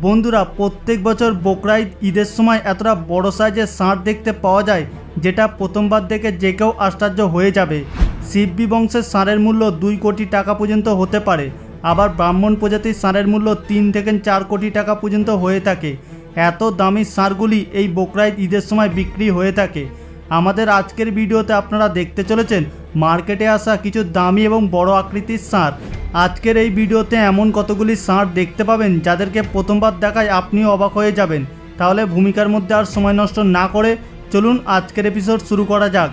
বন্ধুরা প্রত্যেক বছর বকরা ঈদের সময় এতটা বড় সাইজের ষাঁড় দেখতে পাওয়া যায় যেটা প্রথমবার দেখে যে কেউ আশ্চর্য হয়ে যাবে। সিব্বি বংশের ষাঁড়ের মূল্য 2 কোটি টাকা পর্যন্ত হতে পারে, আবার ব্রাহ্মণ প্রজাতির ষাঁড়ের মূল্য 3 থেকে 4 কোটি টাকা পর্যন্ত হয়ে থাকে। এত দামি ষাঁড়গুলি এই বকরা ঈদের সময় বিক্রি হয়ে থাকে। আমাদের আজকের ভিডিওতে আপনারা দেখতে চলেছেন মার্কেটে আসা কিছু দামি এবং বড় আকৃতির ষাঁড়। আজকের এই ভিডিওতে এমন কতগুলি ষাঁড় দেখতে পাবেন যাদেরকে প্রথমবার দেখায় আপনিও অবাক হয়ে যাবেন। তাহলে ভূমিকার মধ্যে আর সময় নষ্ট না করে চলুন আজকের এপিসোড শুরু করা যাক।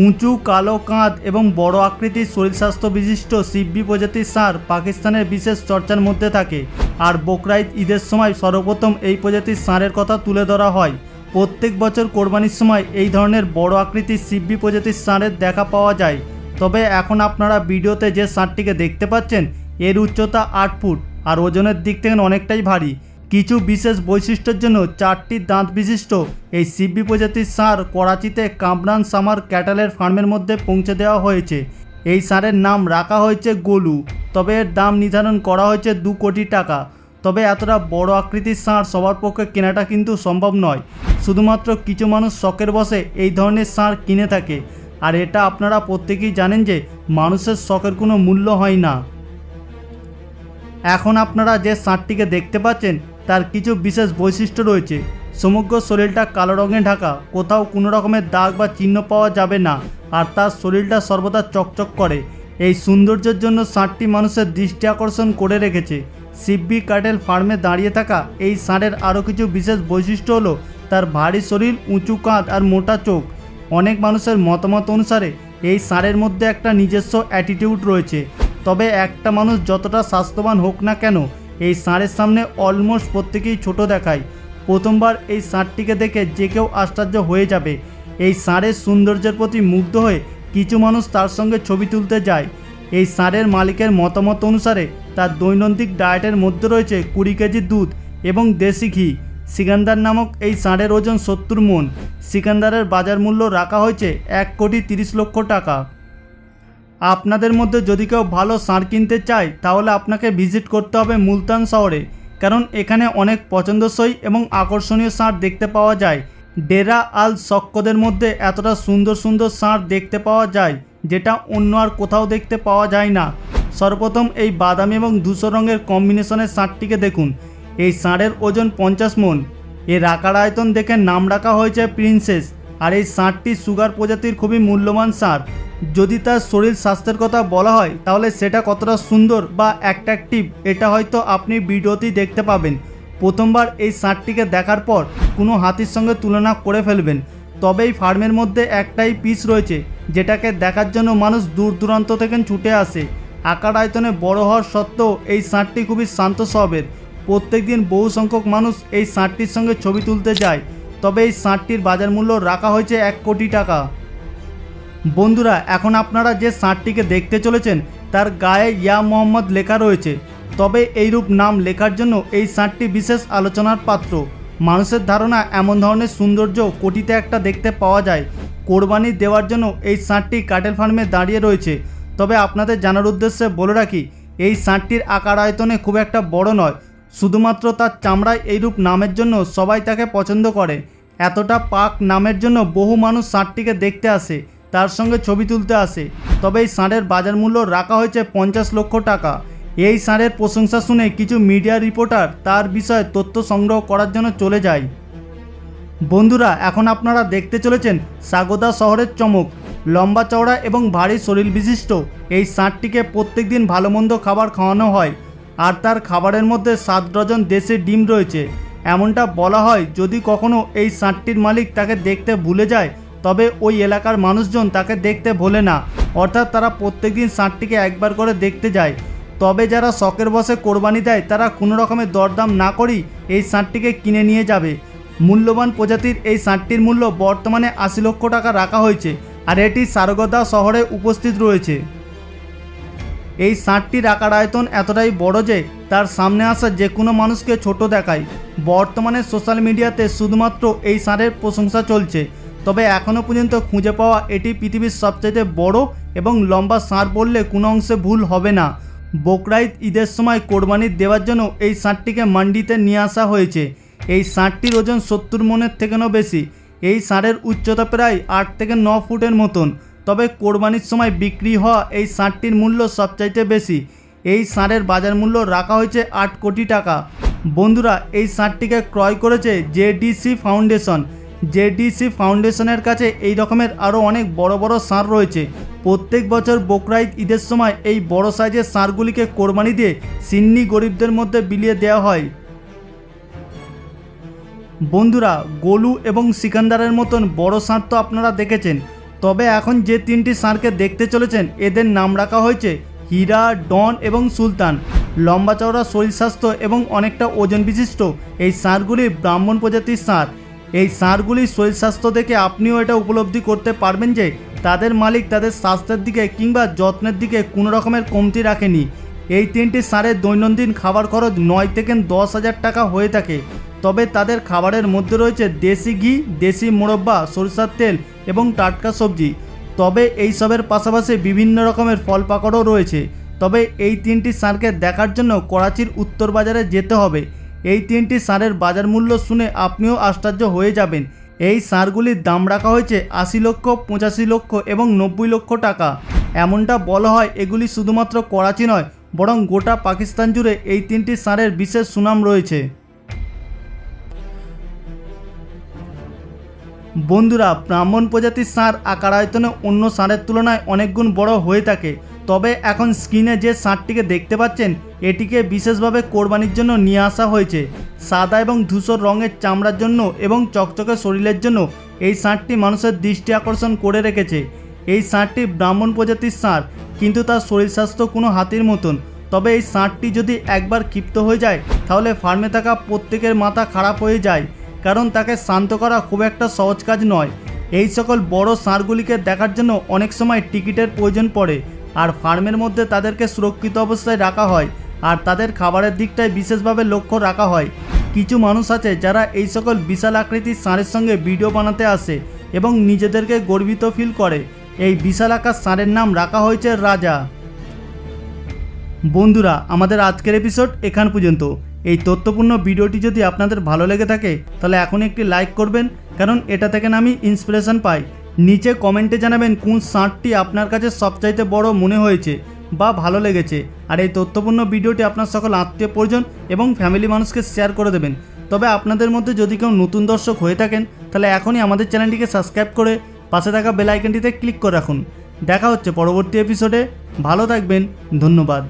উঁচু কালো কাঁধ এবং বড় আকৃতির শরীর স্বাস্থ্য বিশিষ্ট সিব্বি প্রজাতির ষাঁড় পাকিস্তানের বিশেষ চর্চার মধ্যে থাকে, আর বকরা ঈদের সময় সর্বপ্রথম এই প্রজাতির ষাঁড়ের কথা তুলে ধরা হয়। প্রত্যেক বছর কোরবানির সময় এই ধরনের বড় আকৃতির সিব্বি প্রজাতির ষাঁড়ের দেখা পাওয়া যায়। তবে এখন আপনারা ভিডিওতে যে ষাঁড়টিকে দেখতে পাচ্ছেন এর উচ্চতা 8 ফুট আর ওজনের দিক থেকে অনেকটাই ভারী। কিছু বিশেষ বৈশিষ্ট্যের জন্য 4টি দাঁত বিশিষ্ট এই সিব্বি প্রজাতির ষাঁড় করাচিতে কামরান সামার ক্যাটেলের ফার্মের মধ্যে পৌঁছে দেওয়া হয়েছে। এই ষাঁড়ের নাম রাখা হয়েছে গোলু, তবে এর দাম নির্ধারণ করা হয়েছে 2 কোটি টাকা। তবে এতটা বড় আকৃতির ষাঁড় সবার পক্ষে কেনাটা কিন্তু সম্ভব নয়, শুধুমাত্র কিছু মানুষ শখের বশে এই ধরনের ষাঁড় কিনে থাকে। আর এটা আপনারা প্রত্যেকেই জানেন যে মানুষের শখের কোনো মূল্য হয় না। এখন আপনারা যে ষাঁড়টিকে দেখতে পাচ্ছেন তার কিছু বিশেষ বৈশিষ্ট্য রয়েছে। সমগ্র শরীরটা কালো রঙে ঢাকা, কোথাও কোনো রকমের দাগ বা চিহ্ন পাওয়া যাবে না, আর তার শরীরটা সর্বদা চকচক করে। এই সৌন্দর্যের জন্য ষাঁড়টি মানুষের দৃষ্টি আকর্ষণ করে রেখেছে। সিব্বি ক্যাটেল ফার্মে দাঁড়িয়ে থাকা এই ষাঁড়ের আরও কিছু বিশেষ বৈশিষ্ট্য হলো তার ভারী শরীর, উঁচু কাঁধ আর মোটা চোখ। অনেক মানুষের মতামত অনুসারে এই ষাঁড়ের মধ্যে একটা নিজস্ব অ্যাটিটিউড রয়েছে। তবে একটা মানুষ যতটা স্বাস্থ্যবান হোক না কেন এই ষাঁড়ের সামনে অলমোস্ট প্রত্যেকেই ছোট দেখায়। প্রথমবার এই ষাঁড়টিকে দেখে যে কেউ আশ্চর্য হয়ে যাবে। এই ষাঁড়ের সৌন্দর্যের প্রতি মুগ্ধ হয়ে কিছু মানুষ তার সঙ্গে ছবি তুলতে যায়। এই ষাঁড়ের মালিকের মতামত অনুসারে তার দৈনন্দিন ডায়েটের মধ্যে রয়েছে 20 কেজি দুধ এবং দেশি ঘি। সিকান্দার নামক এই ষাঁড়ের ওজন 70 মণ। সিকান্দারের বাজার মূল্য রাখা হয়েছে 1 কোটি 30 লক্ষ টাকা। আপনাদের মধ্যে যদি কেউ ভালো ষাঁড় কিনতে চায় তাহলে আপনাকে ভিজিট করতে হবে মুলতান শহরে, কারণ এখানে অনেক পছন্দসই এবং আকর্ষণীয় ষাঁড় দেখতে পাওয়া যায়। ডেরা আল শক্কদের মধ্যে এতটা সুন্দর সুন্দর ষাঁড় দেখতে পাওয়া যায় যেটা অন্য আর কোথাও দেখতে পাওয়া যায় না। সর্বপ্রথম এই বাদামি এবং ধূসর রঙের কম্বিনেশনের ষাঁড়টিকে দেখুন। এই ষাঁড়ের ওজন 50 মণ। এর আকার আয়তন দেখে নাম রাখা হয়েছে প্রিন্সেস। আর এই ষাঁড়টি সুগার প্রজাতির খুবই মূল্যবান ষাঁড়। যদি তার শরীর স্বাস্থ্যের কথা বলা হয় তাহলে সেটা কতটা সুন্দর বা অ্যাট্রাকটিভ এটা হয়তো আপনি ভিডিওতেই দেখতে পাবেন। প্রথমবার এই ষাঁড়টিকে দেখার পর কোনো হাতির সঙ্গে তুলনা করে ফেলবেন। তবে এই ফার্মের মধ্যে একটাই পিস রয়েছে যেটাকে দেখার জন্য মানুষ দূর দূরান্ত থেকে ছুটে আসে। আকার আয়তনে বড় হওয়ার সত্ত্বেও এই ষাঁড়টি খুবই শান্ত স্বভাবের। প্রত্যেকদিন বহু সংখ্যক মানুষ এই ষাঁড়টির সঙ্গে ছবি তুলতে যায়। তবে এই ষাঁড়টির বাজার মূল্য রাখা হয়েছে 1 কোটি টাকা। বন্ধুরা এখন আপনারা যে ষাঁড়টিকে দেখতে চলেছেন তার গায়ে ইয়া মোহাম্মদ লেখা রয়েছে। তবে এইরূপ নাম লেখার জন্য এই ষাঁড়টি বিশেষ আলোচনার পাত্র। মানুষের ধারণা এমন ধরনের সৌন্দর্য কোটিতে একটা দেখতে পাওয়া যায়। কোরবানি দেওয়ার জন্য এই ষাঁড়টি ক্যাটেল ফার্মে দাঁড়িয়ে রয়েছে। তবে আপনাদের জানার উদ্দেশ্যে বলে রাখি এই ষাঁড়টির আকার আয়তনে খুব একটা বড় নয়, শুধুমাত্র তার চামড়ায় এইরূপ নামের জন্য সবাই তাকে পছন্দ করে। এতটা পাক নামের জন্য বহু মানুষ ষাঁড়টিকে দেখতে আসে, তার সঙ্গে ছবি তুলতে আসে। তবে এই ষাঁড়ের বাজার মূল্য রাখা হয়েছে 50 লক্ষ টাকা। এই ষাঁড়ের প্রশংসা শুনে কিছু মিডিয়া রিপোর্টার তার বিষয়ে তথ্য সংগ্রহ করার জন্য চলে যায়। বন্ধুরা এখন আপনারা দেখতে চলেছেন সাগোদা শহরের চমক। লম্বা চওড়া এবং ভারী শরীর বিশিষ্ট এই ষাঁড়টিকে প্রত্যেক দিন ভালো মন্দ খাবার খাওয়ানো হয়, আর তার খাবারের মধ্যে 7 ডজন দেশি ডিম রয়েছে। এমনটা বলা হয় যদি কখনো এই ষাঁড়টির মালিক তাকে দেখতে ভুলে যায় তবে ওই এলাকার মানুষজন তাকে দেখতে ভোলে না, অর্থাৎ তারা প্রত্যেকদিন ষাঁড়টিকে একবার করে দেখতে যায়। তবে যারা শখের বশে কোরবানি দেয় তারা কোনো রকমের দরদাম না করেই এই ষাঁড়টিকে কিনে নিয়ে যাবে। মূল্যবান প্রজাতির এই ষাঁড়টির মূল্য বর্তমানে 80 লক্ষ টাকা রাখা হয়েছে, আর এটি সারগোদা শহরে উপস্থিত রয়েছে। এই ষাঁড়টির আকার আয়তন এতটাই বড় যে তার সামনে আসা যে কোনো মানুষকে ছোট দেখায়। বর্তমানে সোশ্যাল মিডিয়াতে শুধুমাত্র এই ষাঁড়ের প্রশংসা চলছে। তবে এখনও পর্যন্ত খুঁজে পাওয়া এটি পৃথিবীর সবচেয়ে বড় এবং লম্বা ষাঁড় বললে কোনো অংশে ভুল হবে না। বকরা ঈদের সময় কোরবানির দেওয়ার জন্য এই ষাঁড়টিকে মান্ডিতে নিয়ে আসা হয়েছে। এই ষাঁড়টির ওজন 70 মনের থেকেও বেশি। এই ষাঁড়ের উচ্চতা প্রায় 8 থেকে 9 ফুটের মতন। তবে কোরবানির সময় বিক্রি হওয়া এই ষাঁড়টির মূল্য সবচাইতে বেশি। এই ষাঁড়ের বাজার মূল্য রাখা হয়েছে 8 কোটি টাকা। বন্ধুরা, এই ষাঁড়টিকে ক্রয় করেছে জেডিসি ফাউন্ডেশন। জেডিসি ফাউন্ডেশনের কাছে এই রকমের আরও অনেক বড় বড় ষাঁড় রয়েছে। প্রত্যেক বছর বকরা ঈদের সময় এই বড় সাইজের ষাঁড়গুলিকে কোরবানি দিয়ে সিন্নি গরিবদের মধ্যে বিলিয়ে দেওয়া হয়। বন্ধুরা, গোলু এবং সিকান্দারের মতন বড় ষাঁড় তো আপনারা দেখেছেন। তবে এখন যে 3টি ষাঁড়কে দেখতে চলেছেন এদের নাম রাখা হয়েছে হীরা, ডন এবং সুলতান। লম্বা চওড়া শরীর স্বাস্থ্য এবং অনেকটা ওজন বিশিষ্ট এই ষাঁড়গুলি ব্রাহ্মণ প্রজাতির ষাঁড়। এই ষাঁড়গুলির শরীর স্বাস্থ্য দেখে আপনিও এটা উপলব্ধি করতে পারবেন যে তাদের মালিক তাদের স্বাস্থ্যের দিকে কিংবা যত্নের দিকে কোনো রকমের কমতি রাখেনি। এই 3টি ষাঁড়ের দৈনন্দিন খাবার খরচ 9 থেকে 10,000 টাকা হয়ে থাকে। তবে তাদের খাবারের মধ্যে রয়েছে দেশি ঘি, দেশি মোরব্বা, সরিষার তেল এবং টাটকা সবজি। তবে এইসবের পাশাপাশি বিভিন্ন রকমের ফল পাকড়ও রয়েছে। তবে এই 3টি ষাঁড়কে দেখার জন্য করাচির উত্তর বাজারে যেতে হবে। এই 3টি ষাঁড়ের বাজার মূল্য শুনে আপনিও আশ্চর্য হয়ে যাবেন। এই ষাঁড়গুলির দাম রাখা হয়েছে 80 লক্ষ, 85 লক্ষ এবং 90 লক্ষ টাকা। এমনটা বলা হয় এগুলি শুধুমাত্র করাচি নয়, বরং গোটা পাকিস্তান জুড়ে এই 3টি ষাঁড়ের বিশেষ সুনাম রয়েছে। বন্ধুরা, ব্রাহ্মণ প্রজাতির ষাঁড় আকার আয়তনে অন্য ষাঁড়ের তুলনায় অনেক গুণ বড় হয়ে থাকে। তবে এখন স্ক্রিনে যে ষাঁড়টিকে দেখতে পাচ্ছেন এটিকে বিশেষভাবে কোরবানির জন্য নিয়ে আসা হয়েছে। সাদা এবং ধূসর রঙের চামড়ার জন্য এবং চকচকে শরীরের জন্য এই ষাঁড়টি মানুষের দৃষ্টি আকর্ষণ করে রেখেছে। এই ষাঁড়টি ব্রাহ্মণ প্রজাতির ষাঁড়, কিন্তু তার শরীর স্বাস্থ্য কোনো হাতির মতন। তবে এই ষাঁড়টি যদি একবার ক্ষিপ্ত হয়ে যায় তাহলে ফার্মে থাকা প্রত্যেকের মাথা খারাপ হয়ে যায়, কারণ তাকে শান্ত করা খুব একটা সহজ কাজ নয়। এই সকল বড় ষাঁড়গুলিকে দেখার জন্য অনেক সময় টিকিটের প্রয়োজন পড়ে, আর ফার্মের মধ্যে তাদেরকে সুরক্ষিত অবস্থায় রাখা হয়, আর তাদের খাবারের দিকটায় বিশেষভাবে লক্ষ্য রাখা হয়। কিছু মানুষ আছে যারা এই সকল বিশাল আকৃতির ষাঁড়ের সঙ্গে ভিডিও বানাতে আসে এবং নিজেদেরকে গর্বিত ফিল করে। এই বিশাল আকার ষাঁড়ের নাম রাখা হয়েছে রাজা। বন্ধুরা, আমাদের আজকের এপিসোড এখান পর্যন্ত। এই তথ্যপূর্ণ ভিডিওটি যদি আপনাদের ভালো লেগে থাকে তাহলে এখনই একটি লাইক করবেন, কারণ এটা থেকে আমি ইন্সপিরেশন পাই। নিচে কমেন্টে জানাবেন কোন ষাঁড়টি আপনার কাছে সবচাইতে বড় মনে হয়েছে বা ভালো লেগেছে। আর এই তথ্যপূর্ণ ভিডিওটি আপনার সকল আত্মীয় পরিজন এবং ফ্যামিলি মানুষকে শেয়ার করে দেবেন। তবে আপনাদের মধ্যে যদি কেউ নতুন দর্শক হয়ে থাকেন তাহলে এখনই আমাদের চ্যানেলটিকে সাবস্ক্রাইব করে পাশে থাকা বেল আইকনটিতে ক্লিক করে রাখুন। দেখা হচ্ছে পরবর্তী এপিসোডে। ভালো থাকবেন, ধন্যবাদ।